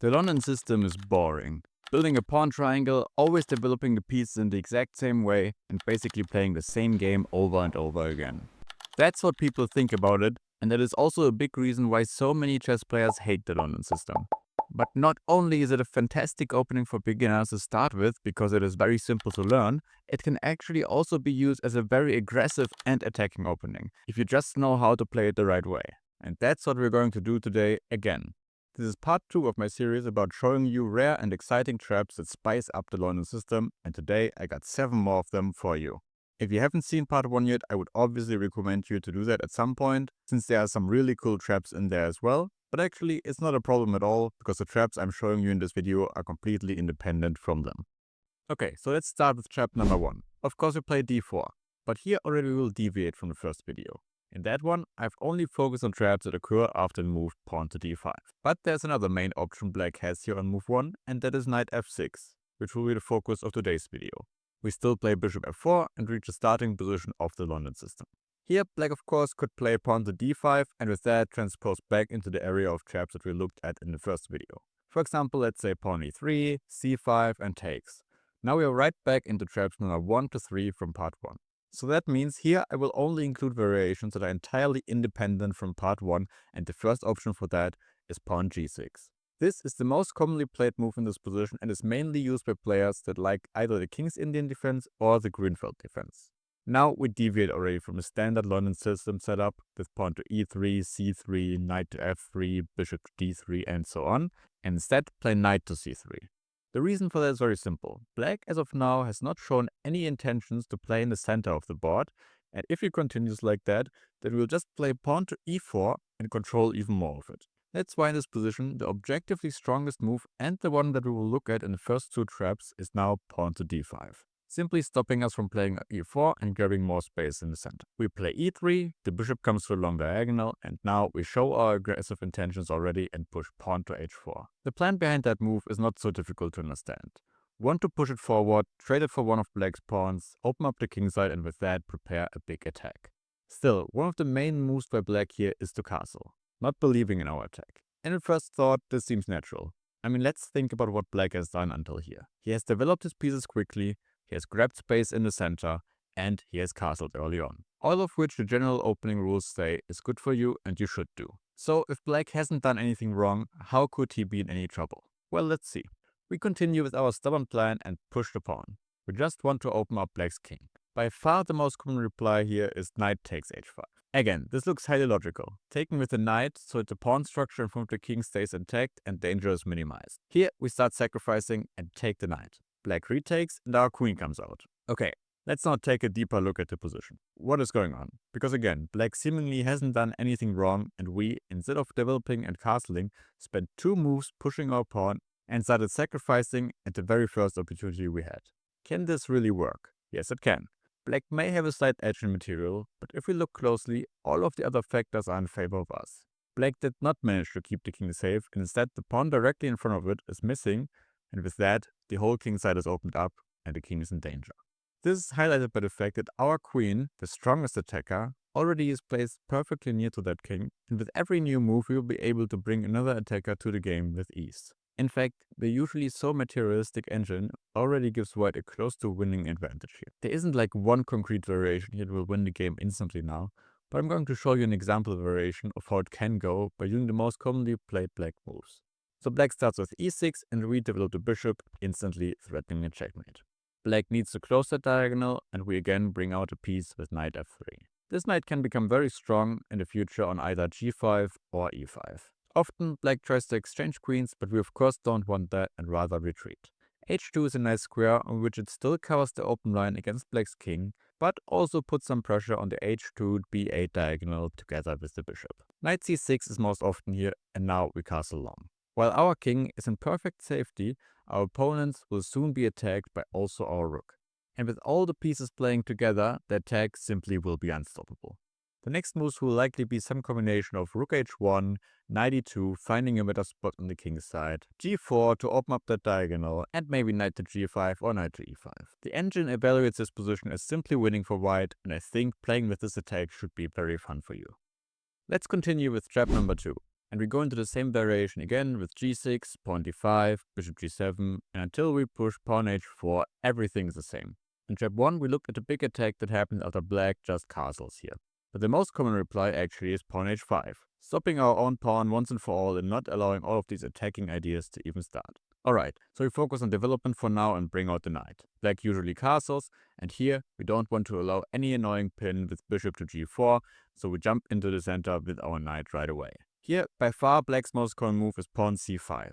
The London system is boring. Building a pawn triangle, always developing the pieces in the exact same way, and basically playing the same game over and over again. That's what people think about it, and that is also a big reason why so many chess players hate the London system. But not only is it a fantastic opening for beginners to start with because it is very simple to learn, it can actually also be used as a very aggressive and attacking opening, if you just know how to play it the right way. And that's what we're going to do today again. This is part 2 of my series about showing you rare and exciting traps that spice up the London system, and today I got 7 more of them for you. If you haven't seen part 1 yet, I would obviously recommend you to do that at some point, since there are some really cool traps in there as well. But actually, it's not a problem at all, because the traps I'm showing you in this video are completely independent from them. Okay, so let's start with trap number 1. Of course we play d4, but here already we will deviate from the first video. In that one, I've only focused on traps that occur after the move pawn to d5. But there's another main option black has here on move 1, and that is knight f6, which will be the focus of today's video. We still play bishop f4 and reach the starting position of the London system. Here, black of course could play pawn to d5 and with that transpose back into the area of traps that we looked at in the first video. For example, let's say pawn e3, c5 and takes. Now we are right back into traps number 1 to 3 from part 1. So that means here I will only include variations that are entirely independent from part 1, and the first option for that is pawn g6. This is the most commonly played move in this position and is mainly used by players that like either the King's Indian defense or the Grünfeld defense. Now we deviate already from the standard London system setup with pawn to e3, c3, knight to f3, bishop to d3 and so on, and instead play knight to c3. The reason for that is very simple. Black as of now has not shown any intentions to play in the center of the board, and if he continues like that, then we'll just play pawn to e4 and control even more of it. That's why in this position, the objectively strongest move and the one that we will look at in the first 2 traps is now pawn to d5. Simply stopping us from playing e4 and grabbing more space in the center. We play e3, the bishop comes to a long diagonal, and now we show our aggressive intentions already and push pawn to h4. The plan behind that move is not so difficult to understand. Want to push it forward, trade it for one of black's pawns, open up the kingside and with that prepare a big attack. Still, one of the main moves by black here is to castle, not believing in our attack. And at first thought, this seems natural. I mean, let's think about what black has done until here. He has developed his pieces quickly, he has grabbed space in the center, and he has castled early on. All of which the general opening rules say is good for you and you should do. So if black hasn't done anything wrong, how could he be in any trouble? Well, let's see. We continue with our stubborn plan and push the pawn. We just want to open up black's king. By far the most common reply here is knight takes h5. Again, this looks highly logical. Taken with the knight so that the pawn structure in front of the king stays intact and danger is minimized. Here we start sacrificing and take the knight. Black retakes and our queen comes out. Okay, let's now take a deeper look at the position. What is going on? Because again, black seemingly hasn't done anything wrong and we, instead of developing and castling, spent 2 moves pushing our pawn and started sacrificing at the very first opportunity we had. Can this really work? Yes, it can. Black may have a slight edge in material, but if we look closely, all of the other factors are in favor of us. Black did not manage to keep the king safe, and instead the pawn directly in front of it is missing, and with that, the whole king side is opened up and the king is in danger. This is highlighted by the fact that our queen, the strongest attacker, already is placed perfectly near to that king, and with every new move we will be able to bring another attacker to the game with ease. In fact, the usually so materialistic engine already gives white a close to winning advantage here. There isn't like one concrete variation here that will win the game instantly now, but I'm going to show you an example variation of how it can go by using the most commonly played black moves. So black starts with e6 and we develop the bishop, instantly threatening a checkmate. Black needs to close that diagonal and we again bring out a piece with knight f3. This knight can become very strong in the future on either g5 or e5. Often black tries to exchange queens, but we of course don't want that and rather retreat. h2 is a nice square on which it still covers the open line against black's king, but also puts some pressure on the h2 b8 diagonal together with the bishop. Knight c6 is most often here and now we castle long. While our king is in perfect safety, our opponents will soon be attacked by also our rook. And with all the pieces playing together, the attack simply will be unstoppable. The next moves will likely be some combination of rook h1, knight e2, finding a better spot on the king's side, g4 to open up that diagonal, and maybe knight to g5 or knight to e5. The engine evaluates this position as simply winning for white, and I think playing with this attack should be very fun for you. Let's continue with trap number 2. And we go into the same variation again with g6, pawn d5, bishop g7, and until we push pawn h4, everything is the same. In trap 1, we look at the big attack that happens after black just castles here. But the most common reply actually is pawn h5, stopping our own pawn once and for all and not allowing all of these attacking ideas to even start. Alright, so we focus on development for now and bring out the knight. Black usually castles, and here we don't want to allow any annoying pin with bishop to g4, so we jump into the center with our knight right away. Here, by far, black's most common move is pawn c5.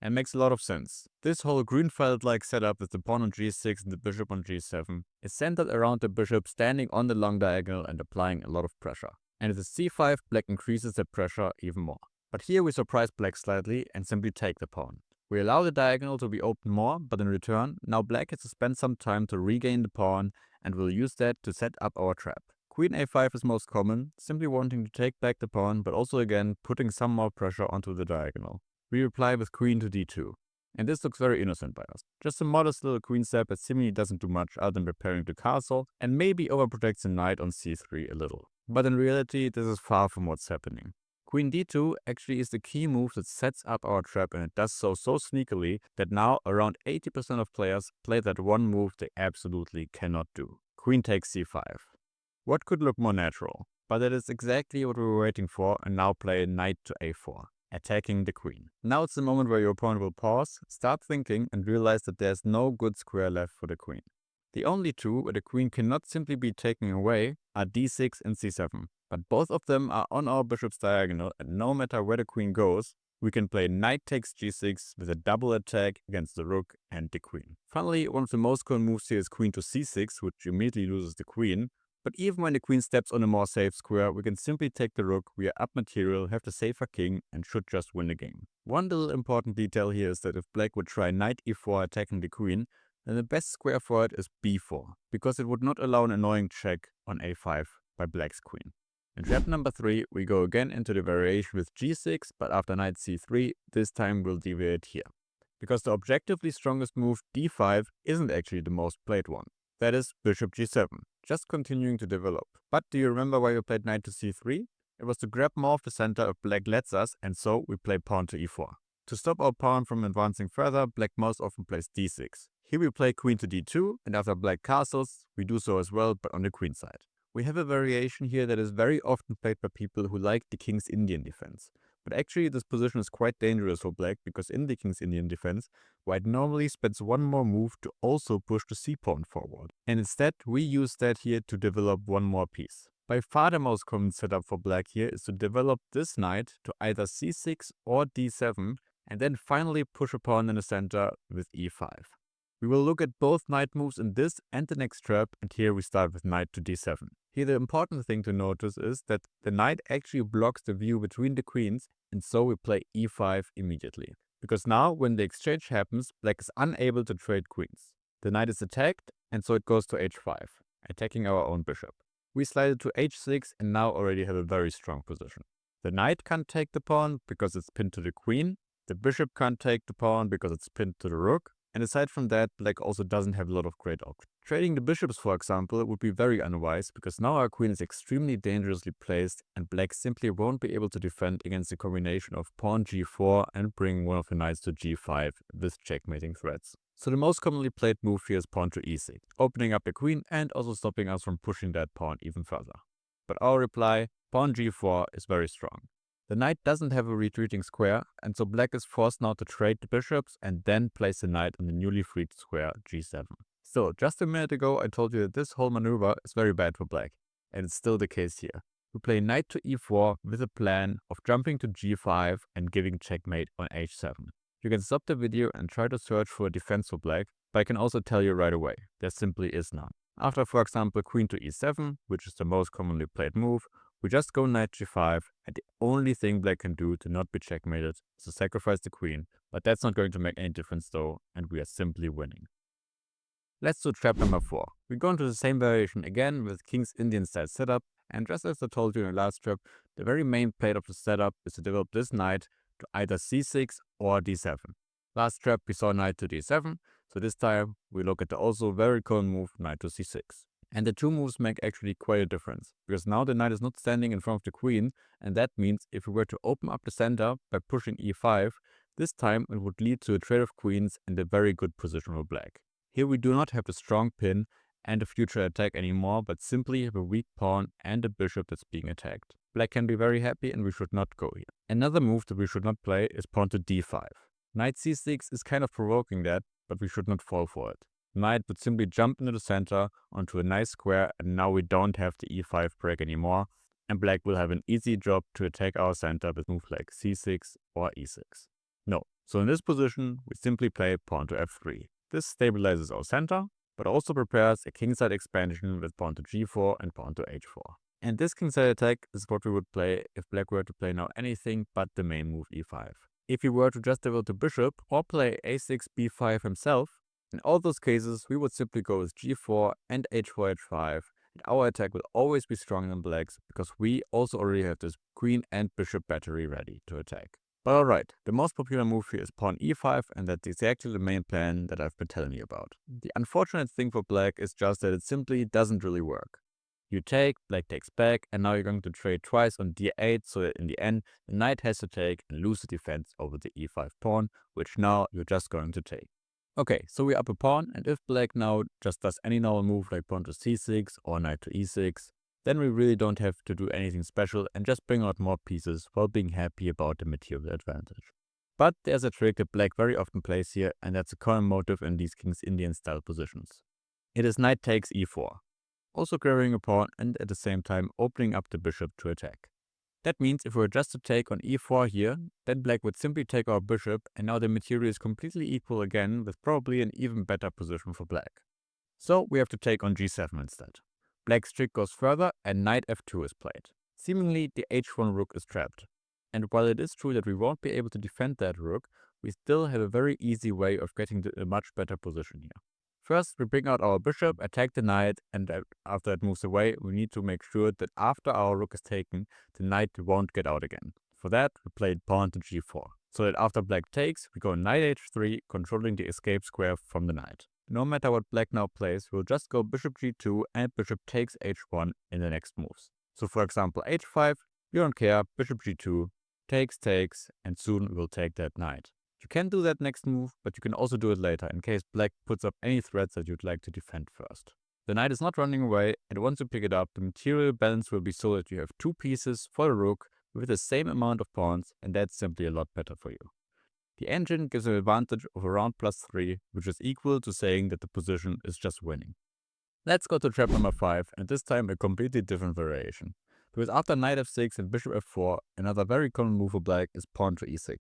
And makes a lot of sense. This whole Grünfeld-like setup with the pawn on g6 and the bishop on g7 is centered around the bishop standing on the long diagonal and applying a lot of pressure. And with the c5, black increases the pressure even more. But here we surprise black slightly and simply take the pawn. We allow the diagonal to be opened more, but in return, now black has to spend some time to regain the pawn, and we'll use that to set up our trap. Queen a5 is most common, simply wanting to take back the pawn, but also again putting some more pressure onto the diagonal. We reply with queen to d2. And this looks very innocent by us. Just a modest little queen step that seemingly doesn't do much other than preparing to castle, and maybe overprotects the knight on c3 a little. But in reality, this is far from what's happening. Queen d2 actually is the key move that sets up our trap, and it does so sneakily that now around 80% of players play that one move they absolutely cannot do. Queen takes c5. What could look more natural? But that is exactly what we were waiting for, and now play knight to a4, attacking the queen. Now it's the moment where your opponent will pause, start thinking, and realize that there's no good square left for the queen. The only two where the queen cannot simply be taken away are d6 and c7. But both of them are on our bishop's diagonal, and no matter where the queen goes, we can play knight takes g6 with a double attack against the rook and the queen. Finally, one of the most common moves here is queen to c6, which immediately loses the queen. But even when the queen steps on a more safe square, we can simply take the rook, we are up material, have the safer king, and should just win the game. One little important detail here is that if black would try knight e4 attacking the queen, then the best square for it is b4, because it would not allow an annoying check on a5 by black's queen. In trap number 3, we go again into the variation with g6, but after knight c3, this time we'll deviate here. Because the objectively strongest move, d5, isn't actually the most played one. That is bishop g7, just continuing to develop. But do you remember why we played knight to c3? It was to grab more of the center if black lets us, and so we play pawn to e4. To stop our pawn from advancing further, black most often plays d6. Here we play queen to d2, and after black castles, we do so as well, but on the queen side. We have a variation here that is very often played by people who like the king's Indian defense. But actually this position is quite dangerous for black, because in the king's Indian defense, white normally spends one more move to also push the c-pawn forward. And instead, we use that here to develop one more piece. By far the most common setup for black here is to develop this knight to either c6 or d7, and then finally push a pawn in the center with e5. We will look at both knight moves in this and the next trap, and here we start with knight to d7. Here the important thing to notice is that the knight actually blocks the view between the queens, and so we play e5 immediately. Because now, when the exchange happens, black is unable to trade queens. The knight is attacked, and so it goes to h5, attacking our own bishop. We slide it to h6 and now already have a very strong position. The knight can't take the pawn because it's pinned to the queen, the bishop can't take the pawn because it's pinned to the rook, and aside from that, black also doesn't have a lot of great options. Trading the bishops, for example, would be very unwise, because now our queen is extremely dangerously placed, and black simply won't be able to defend against the combination of pawn g4 and bringing one of the knights to g5 with checkmating threats. So the most commonly played move here is pawn to e6, opening up the queen and also stopping us from pushing that pawn even further. But our reply, pawn g4, is very strong. The knight doesn't have a retreating square, and so black is forced now to trade the bishops and then place the knight on the newly freed square g7. Still, just a minute ago I told you that this whole maneuver is very bad for black, and it's still the case here. We play knight to e4 with a plan of jumping to g5 and giving checkmate on h7. You can stop the video and try to search for a defense for black, but I can also tell you right away, there simply is none. After, for example, queen to e7, which is the most commonly played move, we just go knight g5, and the only thing black can do to not be checkmated is to sacrifice the queen, but that's not going to make any difference though, and we are simply winning. Let's do trap number 4. We go into the same variation again with King's Indian style setup, and just as I told you in the last trap, the very main plate of the setup is to develop this knight to either c6 or d7. Last trap we saw knight to d7, so this time we look at the also very common move knight to c6. And the two moves make actually quite a difference, because now the knight is not standing in front of the queen, and that means if we were to open up the center by pushing e5, this time it would lead to a trade of queens and a very good position for black. Here we do not have a strong pin and a future attack anymore, but simply have a weak pawn and a bishop that's being attacked. Black can be very happy and we should not go here. Another move that we should not play is pawn to d5. Knight c6 is kind of provoking that, but we should not fall for it. Knight would simply jump into the center onto a nice square, and now we don't have the e5 break anymore, and black will have an easy job to attack our center with moves like c6 or e6. No, so in this position we simply play pawn to f3. This stabilizes our center, but also prepares a kingside expansion with pawn to g4 and pawn to h4. And this kingside attack is what we would play if black were to play now anything but the main move e5. If he were to just develop the bishop or play a6 b5 himself, in all those cases we would simply go with g4 and h4 h5, and our attack will always be stronger than black's because we also already have this queen and bishop battery ready to attack. But alright, the most popular move here is pawn e5, and that's exactly the main plan that I've been telling you about. The unfortunate thing for black is just that it simply doesn't really work. You take, black takes back, and now you're going to trade twice on d8, so that in the end the knight has to take and lose the defense over the e5 pawn, which now you're just going to take. Okay, so we're up a pawn, and if black now just does any normal move like pawn to c6 or knight to e6, then we really don't have to do anything special and just bring out more pieces while being happy about the material advantage. But there's a trick that black very often plays here, and that's a common motive in these King's Indian style positions. It is knight takes e4, also grabbing a pawn and at the same time opening up the bishop to attack. That means if we were just to take on e4 here, then black would simply take our bishop, and now the material is completely equal again with probably an even better position for black. So we have to take on g7 instead. Black's trick goes further and knight f2 is played. Seemingly the h1 rook is trapped. And while it is true that we won't be able to defend that rook, we still have a very easy way of getting to a much better position here. First, we bring out our bishop, attack the knight, and after it moves away, we need to make sure that after our rook is taken, the knight won't get out again. For that, we played pawn to g4, so that after black takes, we go knight h3, controlling the escape square from the knight. No matter what black now plays, we'll just go bishop g2 and bishop takes h1 in the next moves. So for example h5, we don't care, bishop g2, takes, and soon we'll take that knight. You can do that next move, but you can also do it later in case black puts up any threats that you'd like to defend first. The knight is not running away, and once you pick it up, the material balance will be so that you have two pieces for the rook with the same amount of pawns, and that's simply a lot better for you. The engine gives an advantage of around +3, which is equal to saying that the position is just winning. Let's go to trap number 5, and this time a completely different variation. Because after knight f6 and bishop f4, another very common move for black is pawn to e6.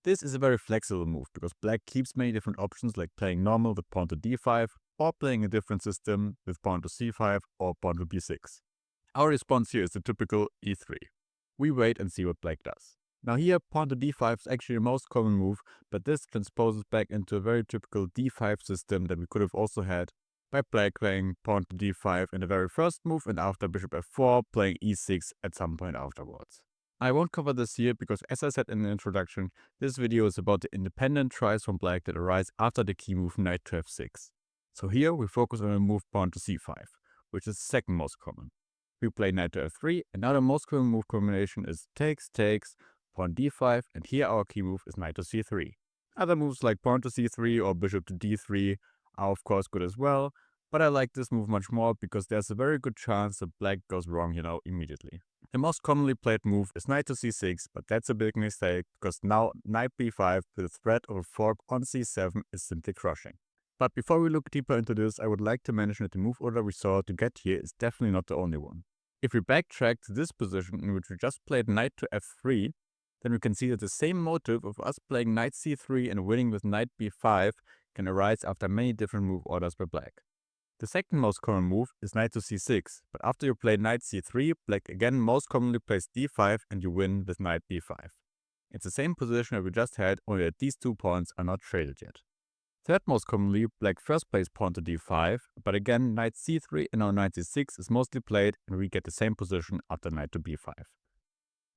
This is a very flexible move because black keeps many different options like playing normal with pawn to d5 or playing a different system with pawn to c5 or pawn to b6. Our response here is the typical e3. We wait and see what black does. Now here pawn to d5 is actually the most common move, but this transposes back into a very typical d5 system that we could have also had by black playing pawn to d5 in the very first move and after bishop f4 playing e6 at some point afterwards. I won't cover this here because, as I said in the introduction, this video is about the independent tries from black that arise after the key move knight to f6. So here we focus on a move pawn to c5, which is the second most common. We play knight to f3, and now the most common move combination is takes, pawn d5, and here our key move is knight to c3. Other moves like pawn to c3 or bishop to d3 are of course good as well, but I like this move much more because there's a very good chance that black goes wrong here now immediately. The most commonly played move is knight to c6, but that's a big mistake because now knight b5 with a threat of a fork on c7 is simply crushing. But before we look deeper into this, I would like to mention that the move order we saw to get here is definitely not the only one. If we backtrack to this position in which we just played knight to f3, then we can see that the same motive of us playing knight c3 and winning with knight b5 can arise after many different move orders by black. The second most common move is knight to c6, but after you play knight c3, black again most commonly plays d5 and you win with knight b5. It's the same position that we just had, only that these two pawns are not traded yet. Third most commonly, black first plays pawn to d5, but again knight c3 and now knight c6 is mostly played and we get the same position after knight to b5.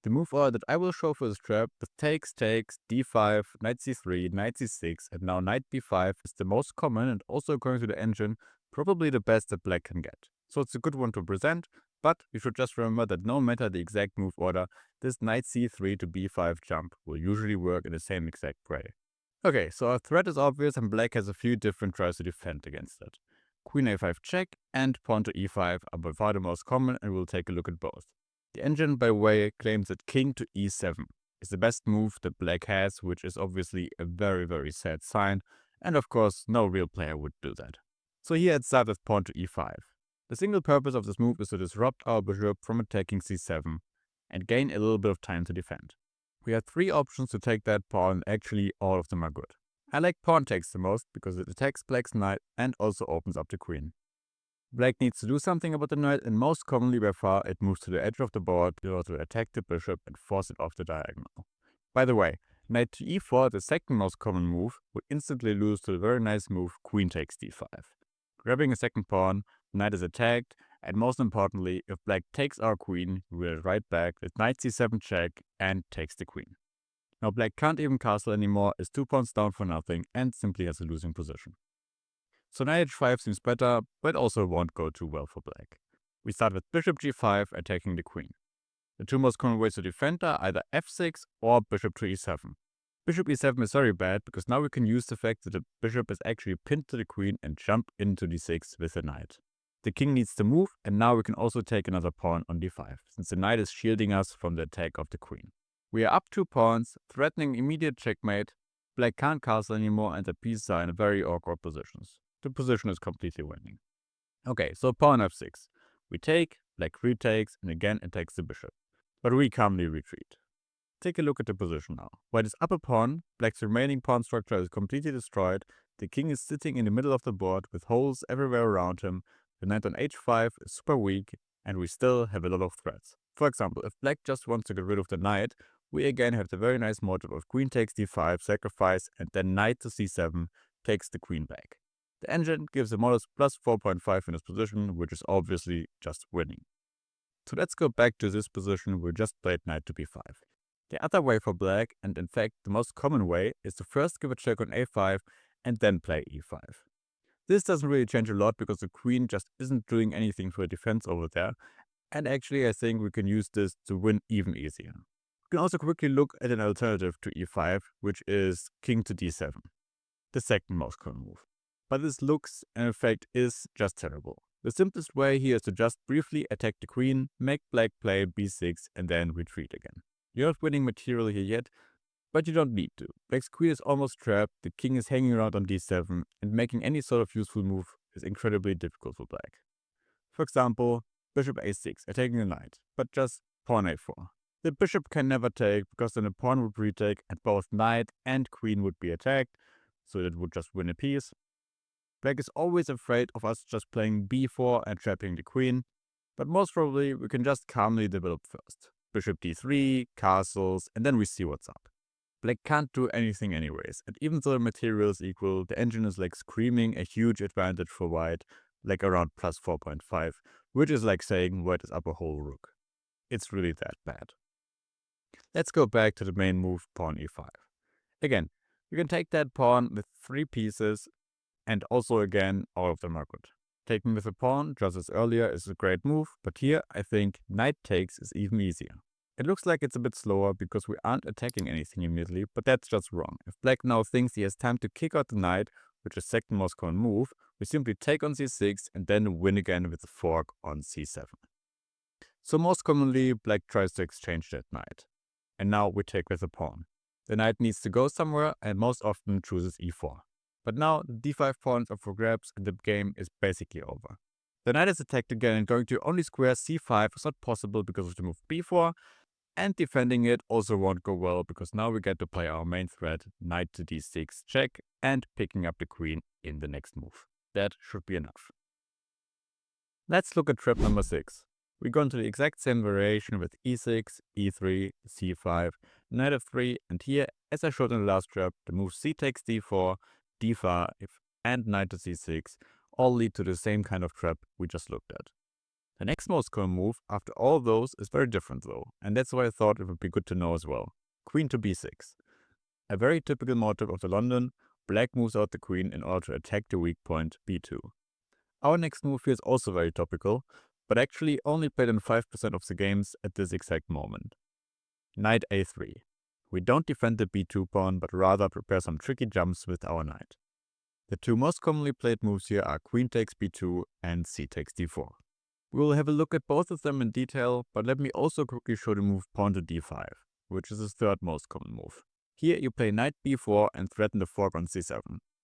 The move order that I will show for this trap with takes, d5, knight c3, knight c6, and now knight b5 is the most common and also according to the engine Probably the best that black can get. So it's a good one to present, but you should just remember that no matter the exact move order, this knight c3 to b5 jump will usually work in the same exact way. Okay, so our threat is obvious and black has a few different tries to defend against it. Queen a5 check and pawn to e5 are by far the most common, and we'll take a look at both. The engine, by the way, claims that king to e7 is the best move that black has, which is obviously a very sad sign, and of course no real player would do that. So here it starts with pawn to e5. The single purpose of this move is to disrupt our bishop from attacking c7 and gain a little bit of time to defend. We have three options to take that pawn, actually all of them are good. I like pawn takes the most because it attacks black's knight and also opens up the queen. Black needs to do something about the knight, and most commonly by far it moves to the edge of the board in order to attack the bishop and force it off the diagonal. By the way, knight to e4, the second most common move, would instantly lose to the very nice move queen takes d5. Grabbing a second pawn, knight is attacked, and most importantly, if black takes our queen, we will right back with knight c7 check and takes the queen. Now black can't even castle anymore, is 2 pawns down for nothing, and simply has a losing position. So knight h5 seems better, but also won't go too well for black. We start with bishop g5 attacking the queen. The two most common ways to defend are either f6 or bishop to e7. Bishop e7 is very bad because now we can use the fact that the bishop is actually pinned to the queen and jump into d6 with the knight. The king needs to move, and now we can also take another pawn on d5, since the knight is shielding us from the attack of the queen. We are up 2 pawns, threatening immediate checkmate. Black can't castle anymore and the pieces are in very awkward positions. The position is completely winning. Okay, so pawn f6. We take, black retakes, and again attacks the bishop. But we calmly retreat. Take a look at the position now. White is up a pawn, black's remaining pawn structure is completely destroyed, the king is sitting in the middle of the board with holes everywhere around him, the knight on h5 is super weak, and we still have a lot of threats. For example, if black just wants to get rid of the knight, we again have the very nice motive of queen takes d5, sacrifice, and then knight to c7 takes the queen back. The engine gives a modest plus 4.5 in this position, which is obviously just winning. So let's go back to this position we just played knight to b5. The other way for black, and in fact the most common way, is to first give a check on a5 and then play e5. This doesn't really change a lot because the queen just isn't doing anything for defense over there, and actually I think we can use this to win even easier. We can also quickly look at an alternative to e5, which is king to d7, the second most common move. But this looks and in fact is just terrible. The simplest way here is to just briefly attack the queen, make black play b6 and then retreat again. You're not winning material here yet, but you don't need to. Black's queen is almost trapped, the king is hanging around on d7, and making any sort of useful move is incredibly difficult for black. For example, bishop a6, attacking the knight, but just pawn a4. The bishop can never take because then the pawn would retake and both knight and queen would be attacked, so it would just win a piece. Black is always afraid of us just playing b4 and trapping the queen, but most probably we can just calmly develop first. Bishop d3, castles, and then we see what's up. Black can't do anything anyways, and even though the material is equal, the engine is like screaming a huge advantage for white, like around plus 4.5, which is like saying white is up a whole rook. It's really that bad. Let's go back to the main move, pawn e5. Again, you can take that pawn with 3 pieces, and also again, all of them are good. Taking with a pawn, just as earlier, is a great move, but here I think knight takes is even easier. It looks like it's a bit slower because we aren't attacking anything immediately, but that's just wrong. If black now thinks he has time to kick out the knight, which is second most common move, we simply take on c6 and then win again with a fork on c7. So most commonly, black tries to exchange that knight. And now we take with a pawn. The knight needs to go somewhere and most often chooses e4. But now the d5 pawns are for grabs and the game is basically over. The knight is attacked again and going to only square c5 is not possible because of the move b4, and defending it also won't go well because now we get to play our main threat, knight to d6 check, and picking up the queen in the next move. That should be enough. Let's look at trap number 6. We go into the exact same variation with e6, e3, c5, knight f3, and here, as I showed in the last trap, the moves c takes d4, d5, and knight to c6 all lead to the same kind of trap we just looked at. The next most common move after all those is very different though, and that's why I thought it would be good to know as well. Queen to b6. A very typical motive of the London, black moves out the queen in order to attack the weak point b2. Our next move here is also very topical, but actually only played in 5% of the games at this exact moment. Knight a3. We don't defend the b2 pawn, but rather prepare some tricky jumps with our knight. The two most commonly played moves here are queen takes b2 and c takes d4. We will have a look at both of them in detail, but let me also quickly show the move pawn to d5, which is the third most common move. Here you play knight b4 and threaten the fork on c7.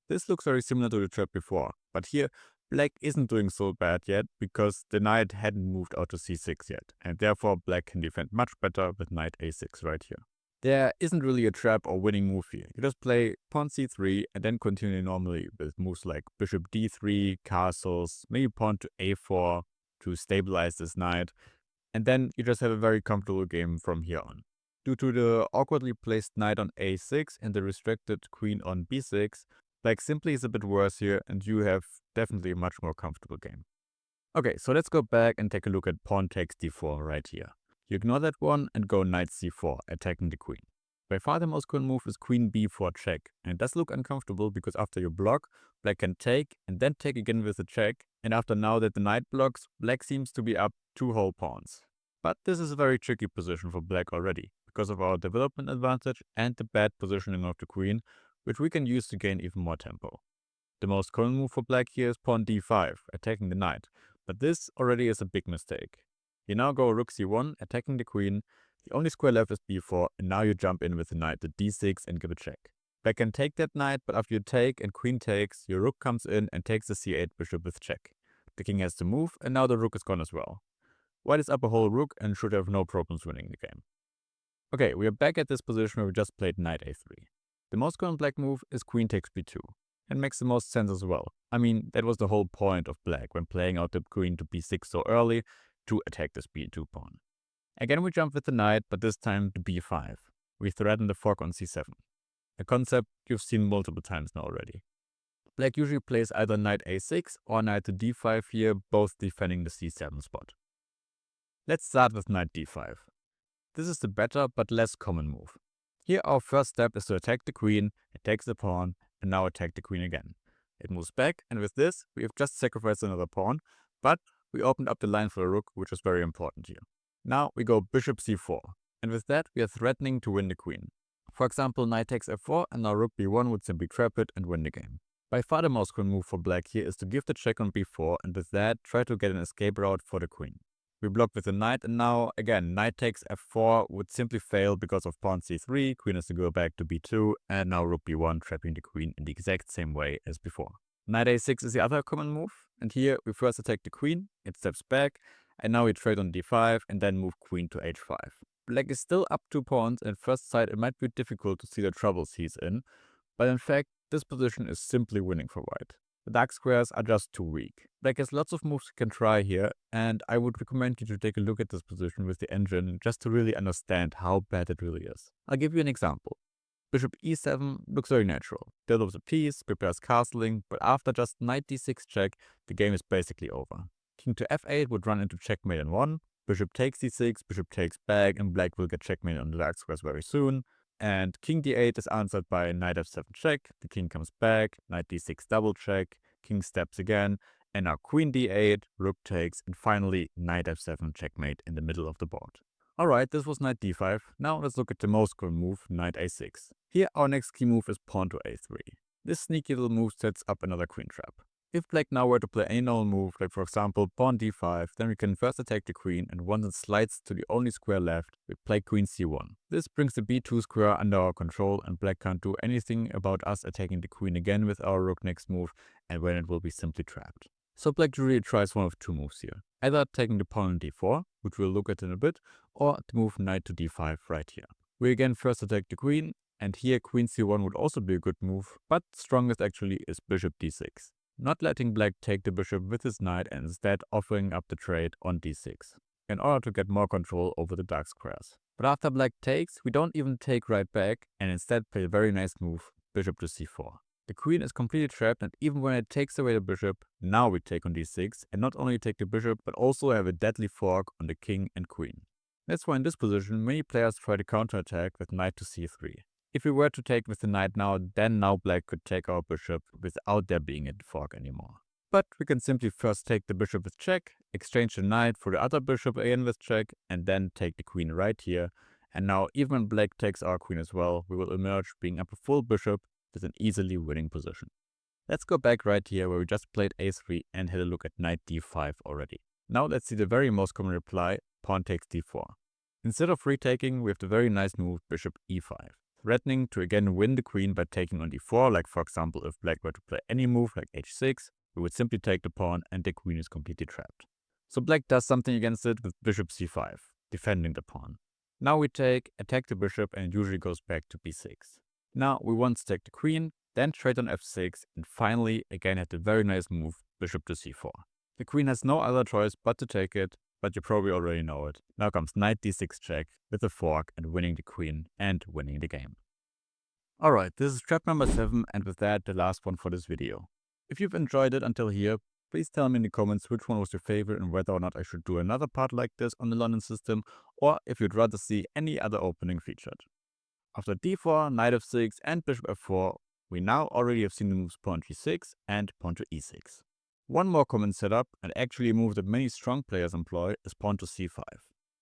This looks very similar to the trap before, but here black isn't doing so bad yet because the knight hadn't moved out to c6 yet, and therefore black can defend much better with knight a6 right here. There isn't really a trap or winning move here. You just play pawn c3 and then continue normally with moves like bishop d3, castles, maybe pawn to a4 to stabilize this knight, and then you just have a very comfortable game from here on. Due to the awkwardly placed knight on a6 and the restricted queen on b6, black simply is a bit worse here and you have definitely a much more comfortable game. Okay, so let's go back and take a look at pawn takes d4 right here. You ignore that one and go knight c4, attacking the queen. By far the most common move is queen b4 check, and it does look uncomfortable because after you block, black can take and then take again with a check, and after now that the knight blocks, black seems to be up 2 whole pawns. But this is a very tricky position for black already, because of our development advantage and the bad positioning of the queen, which we can use to gain even more tempo. The most common move for black here is pawn d5, attacking the knight, but this already is a big mistake. You now go rook c1, attacking the queen, the only square left is b4, and now you jump in with the knight to d6 and give a check. Black can take that knight, but after you take and queen takes, your rook comes in and takes the c8 bishop with check. The king has to move, and now the rook is gone as well. White is up a whole rook and should have no problems winning the game. Okay, we are back at this position where we just played knight a3. The most common black move is queen takes b2, and makes the most sense as well. I mean, that was the whole point of black when playing out the queen to b6 so early, to attack this b2 pawn. Again we jump with the knight, but this time to b5. We threaten the fork on c7. A concept you've seen multiple times now already. Black usually plays either knight a6 or knight to d5 here, both defending the c7 spot. Let's start with knight d5. This is the better but less common move. Here our first step is to attack the queen, it takes the pawn, and now attack the queen again. It moves back, and with this we have just sacrificed another pawn, but we opened up the line for the rook, which is very important here. Now we go bishop c4, and with that we are threatening to win the queen. For example, knight takes f4 and now rook b1 would simply trap it and win the game. By far the most common move for black here is to give the check on b4 and with that try to get an escape route for the queen. We block with the knight and now again knight takes f4 would simply fail because of pawn c3, queen has to go back to b2 and now rook b1 trapping the queen in the exact same way as before. Knight a6 is the other common move, and here we first attack the queen, it steps back, and now we trade on d5 and then move queen to h5. Black is still up 2 pawns and at first sight it might be difficult to see the troubles he's in, but in fact this position is simply winning for white. The dark squares are just too weak. Black has lots of moves you can try here, and I would recommend you to take a look at this position with the engine just to really understand how bad it really is. I'll give you an example. Bishop e7 looks very natural. Develops a piece, prepares castling, but after just knight d6 check, the game is basically over. King to f8 would run into checkmate in 1, bishop takes d6, bishop takes back, and black will get checkmate on the dark squares very soon. And king d8 is answered by knight f7 check, the king comes back, knight d6 double check, king steps again, and now queen d8, rook takes, and finally knight f7 checkmate in the middle of the board. Alright, this was knight d5, now let's look at the most common move, knight a6. Here our next key move is pawn to a3. This sneaky little move sets up another queen trap. If black now were to play any normal move, like for example pawn d5, then we can first attack the queen and once it slides to the only square left, we play queen c1. This brings the b2 square under our control and black can't do anything about us attacking the queen again with our rook next move and when it will be simply trapped. So black usually tries one of two moves here. Either taking the pawn on d4, which we'll look at in a bit, or to move knight to d5 right here. We again first attack the queen, and here queen c1 would also be a good move, but strongest actually is bishop d6. Not letting black take the bishop with his knight and instead offering up the trade on d6, in order to get more control over the dark squares. But after black takes, we don't even take right back and instead play a very nice move, bishop to c4. The queen is completely trapped and even when it takes away the bishop, now we take on d6 and not only take the bishop but also have a deadly fork on the king and queen. That's why in this position many players try to counterattack with knight to c3. If we were to take with the knight now, then now black could take our bishop without there being a fork anymore. But we can simply first take the bishop with check, exchange the knight for the other bishop again with check, and then take the queen right here. And now even when black takes our queen as well, we will emerge being up a full bishop with an easily winning position. Let's go back right here where we just played a3 and had a look at knight d5 already. Now let's see the very most common reply, pawn takes d4. Instead of retaking, we have the very nice move bishop e5, threatening to again win the queen by taking on d4, like for example if black were to play any move like h6, we would simply take the pawn and the queen is completely trapped. So black does something against it with bishop c5, defending the pawn. Now we attack the bishop, and it usually goes back to b6. Now we once take the queen, then trade on f6, and finally again had the very nice move bishop to c4. The queen has no other choice but to take it, but you probably already know it. Now comes knight d6 check with a fork and winning the queen and winning the game. Alright, this is trap number 7, and with that the last one for this video. If you've enjoyed it until here, please tell me in the comments which one was your favorite and whether or not I should do another part like this on the London system, or if you'd rather see any other opening featured. After d4, knight f6 and bishop f4, we now already have seen the moves pawn g6 and pawn to e6. One more common setup, and actually a move that many strong players employ, is pawn to c5.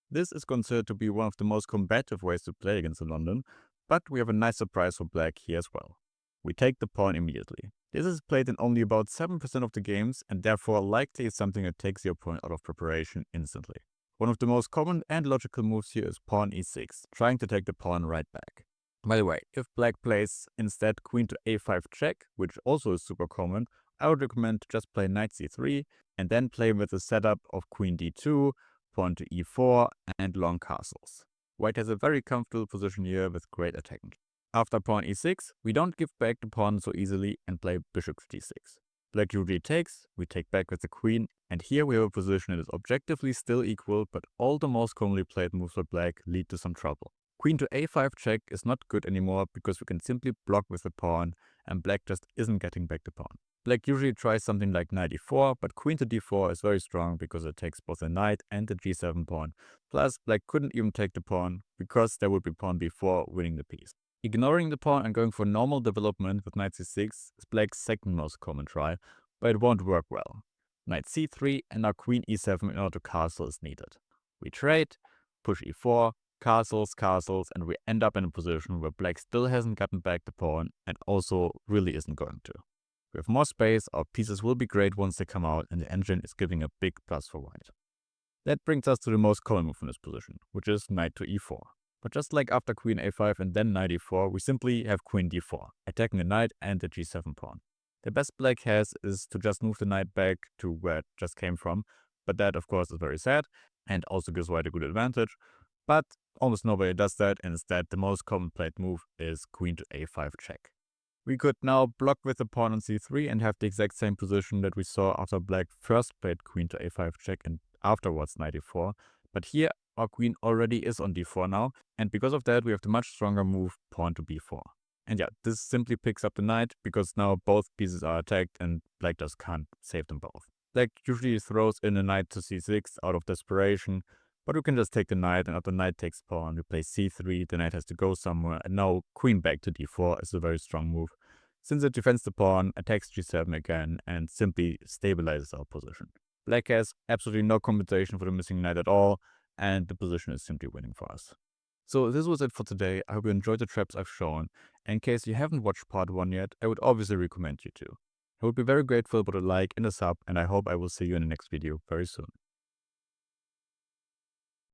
This is considered to be one of the most combative ways to play against the London, but we have a nice surprise for black here as well. We take the pawn immediately. This is played in only about 7% of the games, and therefore likely is something that takes the opponent out of preparation instantly. One of the most common and logical moves here is pawn e6, trying to take the pawn right back. By the way, if black plays instead queen to a5 check, which also is super common, I would recommend to just play knight c3 and then play with a setup of queen d2, pawn to e4 and long castles. White has a very comfortable position here with great attacking. After pawn e6, we don't give back the pawn so easily and play bishop to d6. Black usually takes, we take back with the queen, and here we have a position that is objectively still equal, but all the most commonly played moves for black lead to some trouble. Queen to a5 check is not good anymore because we can simply block with the pawn, and black just isn't getting back the pawn. Black usually tries something like knight e4, but queen to d4 is very strong because it takes both the knight and the g7 pawn. Plus, black couldn't even take the pawn because there would be pawn b4 winning the piece. Ignoring the pawn and going for normal development with knight c6 is black's second most common try, but it won't work well. Knight c3 and now queen e7 in order to castle is needed. We trade, push e4, castles, and we end up in a position where black still hasn't gotten back the pawn and also really isn't going to. We have more space, our pieces will be great once they come out, and the engine is giving a big plus for white. That brings us to the most common move in this position, which is knight to e4. But just like after queen a5 and then knight e4, we simply have queen d4, attacking the knight and the g7 pawn. The best black has is to just move the knight back to where it just came from, but that of course is very sad and also gives white a good advantage. But almost nobody does that, and instead the most common played move is queen to a5 check. We could now block with the pawn on c3 and have the exact same position that we saw after black first played queen to a5 check and afterwards knight e4, but here our queen already is on d4 now, and because of that we have the much stronger move pawn to b4. And yeah, this simply picks up the knight because now both pieces are attacked and black just can't save them both. Black usually throws in a knight to c6 out of desperation, but we can just take the knight, and after knight takes pawn, we play c3, the knight has to go somewhere, and now queen back to d4 is a very strong move, since it defends the pawn, attacks g7 again, and simply stabilizes our position. Black has absolutely no compensation for the missing knight at all, and the position is simply winning for us. So this was it for today. I hope you enjoyed the traps I've shown. In case you haven't watched part 1 yet, I would obviously recommend you to. I would be very grateful for a like and a sub, and I hope I will see you in the next video very soon.